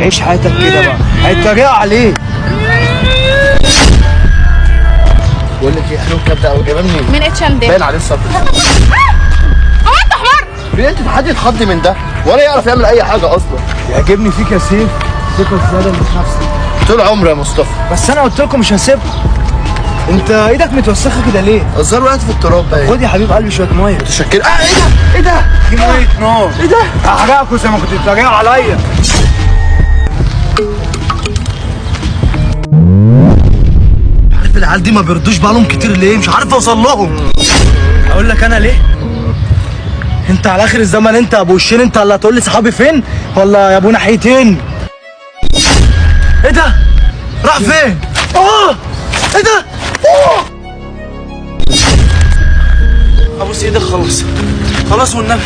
عيش حياتك كده بقى، هيتريقوا عليك. بقول لك ايه، حلو الكبده قوي، جايبها منين؟ من اتشال ده باين عليه الصبر. هو انت حمار؟ في انت حد يتخض من ده ولا يعرف يعمل اي حاجه اصلا. يعجبني فيك يا سيف ثقة زيادة من نفسك. طول عمري يا مصطفى. بس انا قلت لكم مش هسيبكم. انت ايدك متوسخه كده ليه؟ الزر وقعت في التراب باين. خد يا حبيب قلبي شويه ميه. متشكر. ايه ده؟ ايه ده؟ دي ميه نار. ايه ده؟ هحرقكوا زي ما كنتوا بتتريقوا عليا. عارف العيال دي ما بيردوش بالهم كتير ليه؟ مش عارف اوصل لهم. اقول لك انا ليه؟ انت على اخر الزمن انت ابو وشين، انت اللي هتقول لي صحابي فين ولا يا ابو ناحيتين؟ ايه ده؟ راح فين؟ ايه ده؟ ابوس ايدك. خلاص والنبي.